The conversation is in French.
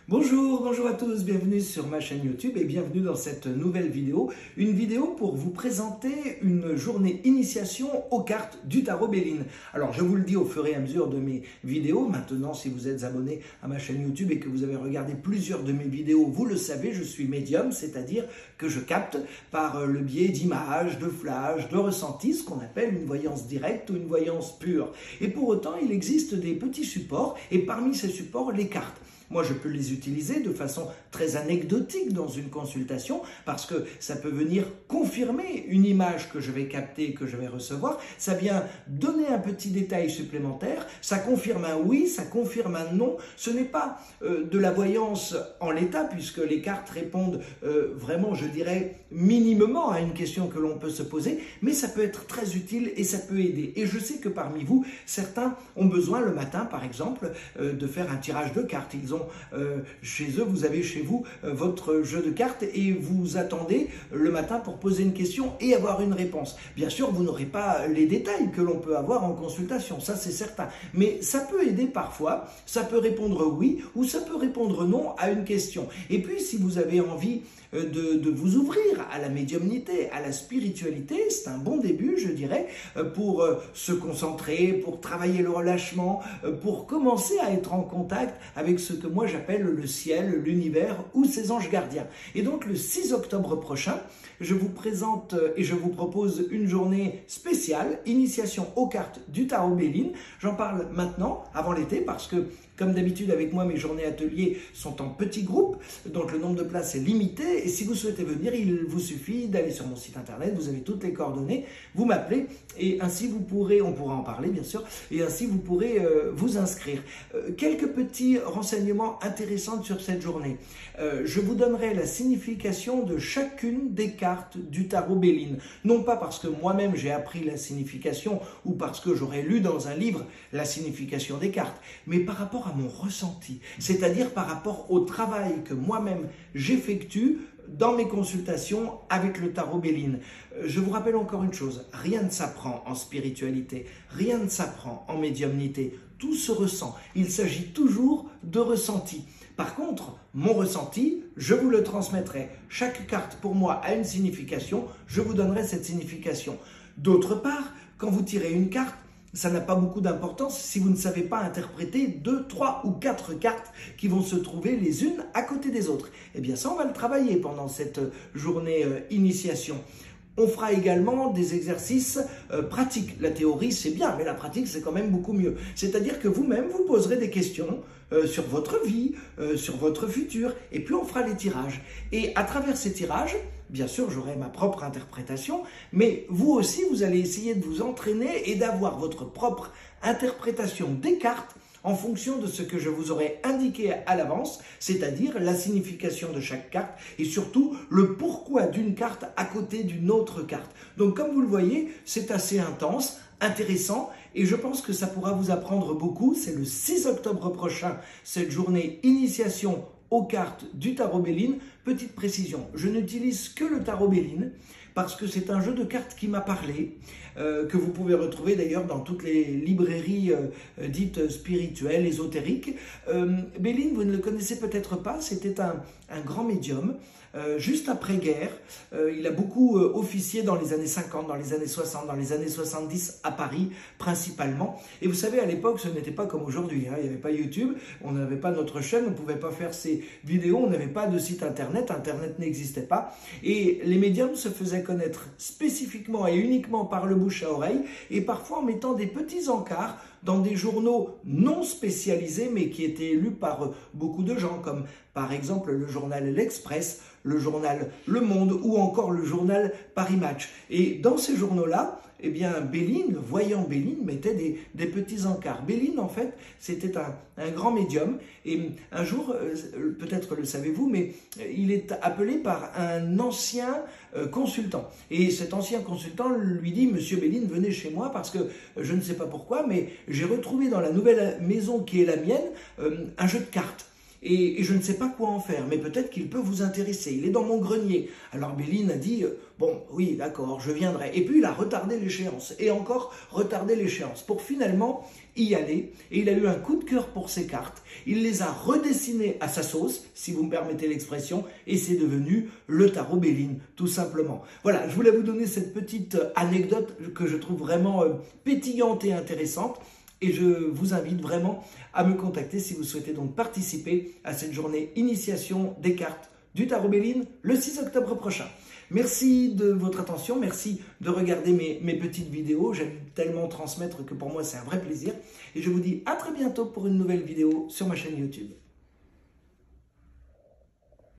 Bonjour à tous, bienvenue sur ma chaîne YouTube et bienvenue dans cette nouvelle vidéo. Une vidéo pour vous présenter une journée initiation aux cartes du tarot Béline. Alors je vous le dis au fur et à mesure de mes vidéos, maintenant si vous êtes abonné à ma chaîne YouTube et que vous avez regardé plusieurs de mes vidéos, vous le savez, je suis médium, c'est-à-dire que je capte par le biais d'images, de flashs, de ressentis, ce qu'on appelle une voyance directe ou une voyance pure. Et pour autant, il existe des petits supports et parmi ces supports, les cartes. Moi, je peux les utiliser de façon très anecdotique dans une consultation parce que ça peut venir confirmer une image que je vais capter, que je vais recevoir. Ça vient donner un petit détail supplémentaire. Ça confirme un oui, ça confirme un non. Ce n'est pas de la voyance en l'état puisque les cartes répondent vraiment, je dirais, minimum à une question que l'on peut se poser. Mais ça peut être très utile et ça peut aider. Et je sais que parmi vous, certains ont besoin le matin, par exemple, de faire un tirage de cartes. Ils ont chez eux, vous avez chez vous votre jeu de cartes et vous attendez le matin pour poser une question et avoir une réponse. Bien sûr, vous n'aurez pas les détails que l'on peut avoir en consultation, ça c'est certain. Mais ça peut aider parfois, ça peut répondre oui ou ça peut répondre non à une question. Et puis, si vous avez envie de vous ouvrir à la médiumnité, à la spiritualité, c'est un bon début, je dirais, pour se concentrer, pour travailler le relâchement, pour commencer à être en contact avec ce que moi j'appelle le ciel, l'univers ou ses anges gardiens. Et donc le 6 octobre prochain, je vous présente et je vous propose une journée spéciale, initiation aux cartes du tarot Béline. J'en parle maintenant, avant l'été, parce que comme d'habitude avec moi, mes journées ateliers sont en petits groupes, donc le nombre de places est limité. Et si vous souhaitez venir, il vous suffit d'aller sur mon site internet, vous avez toutes les coordonnées, vous m'appelez et ainsi vous pourrez, on pourra en parler bien sûr, et ainsi vous pourrez vous inscrire. Quelques petits renseignements intéressants sur cette journée. Je vous donnerai la signification de chacune des cartes du tarot Béline. Non pas parce que moi-même j'ai appris la signification ou parce que j'aurais lu dans un livre la signification des cartes, mais par rapport à mon ressenti, c'est-à-dire par rapport au travail que moi-même j'effectue dans mes consultations avec le tarot Béline. Je vous rappelle encore une chose, rien ne s'apprend en spiritualité, rien ne s'apprend en médiumnité, tout se ressent. Il s'agit toujours de ressenti. Par contre, mon ressenti, je vous le transmettrai. Chaque carte pour moi a une signification, je vous donnerai cette signification. D'autre part, quand vous tirez une carte, ça n'a pas beaucoup d'importance si vous ne savez pas interpréter 2, 3 ou 4 cartes qui vont se trouver les unes à côté des autres. Eh bien ça, on va le travailler pendant cette journée initiation. On fera également des exercices pratiques. La théorie, c'est bien, mais la pratique, c'est quand même beaucoup mieux. C'est-à-dire que vous-même, vous poserez des questions sur votre vie, sur votre futur, et puis on fera les tirages. Et à travers ces tirages, bien sûr, j'aurai ma propre interprétation, mais vous aussi, vous allez essayer de vous entraîner et d'avoir votre propre interprétation des cartes en fonction de ce que je vous aurai indiqué à l'avance, c'est-à-dire la signification de chaque carte et surtout le pourquoi d'une carte à côté d'une autre carte. Donc comme vous le voyez, c'est assez intense, intéressant et je pense que ça pourra vous apprendre beaucoup. C'est le 6 octobre prochain, cette journée initiation aux cartes du tarot Béline. Petite précision, je n'utilise que le tarot Béline parce que c'est un jeu de cartes qui m'a parlé, que vous pouvez retrouver d'ailleurs dans toutes les librairies dites spirituelles, ésotériques. Béline, vous ne le connaissez peut-être pas, c'était un grand médium. Juste après-guerre, il a beaucoup officié dans les années 50, dans les années 60, dans les années 70 à Paris principalement. Et vous savez, à l'époque, ce n'était pas comme aujourd'hui, hein. Il n'y avait pas YouTube, on n'avait pas notre chaîne, on ne pouvait pas faire ces vidéos, on n'avait pas de site internet, internet n'existait pas. Et les médiums se faisaient connaître spécifiquement et uniquement par le bouche à oreille et parfois en mettant des petits encarts dans des journaux non spécialisés mais qui étaient lus par beaucoup de gens comme par exemple le journal L'Express, le journal Le Monde ou encore le journal Paris Match. Et dans ces journaux-là, eh bien, Béline, voyant Béline, mettait des petits encarts. Béline, en fait, c'était un grand médium. Et un jour, peut-être le savez-vous, mais il est appelé par un ancien consultant. Et cet ancien consultant lui dit « Monsieur Béline, venez chez moi parce que je ne sais pas pourquoi, mais j'ai retrouvé dans la nouvelle maison qui est la mienne un jeu de cartes. » et je ne sais pas quoi en faire, mais peut-être qu'il peut vous intéresser. Il est dans mon grenier. Alors Béline a dit, bon, oui, d'accord, je viendrai. Et puis il a retardé l'échéance, et encore retardé l'échéance, pour finalement y aller. Et il a eu un coup de cœur pour ses cartes. Il les a redessinées à sa sauce, si vous me permettez l'expression, et c'est devenu le tarot Béline, tout simplement. Voilà, je voulais vous donner cette petite anecdote que je trouve vraiment pétillante et intéressante. Et je vous invite vraiment à me contacter si vous souhaitez donc participer à cette journée initiation des cartes du tarot Béline le 6 octobre prochain. Merci de votre attention, merci de regarder mes petites vidéos. J'aime tellement transmettre que pour moi c'est un vrai plaisir. Et je vous dis à très bientôt pour une nouvelle vidéo sur ma chaîne YouTube.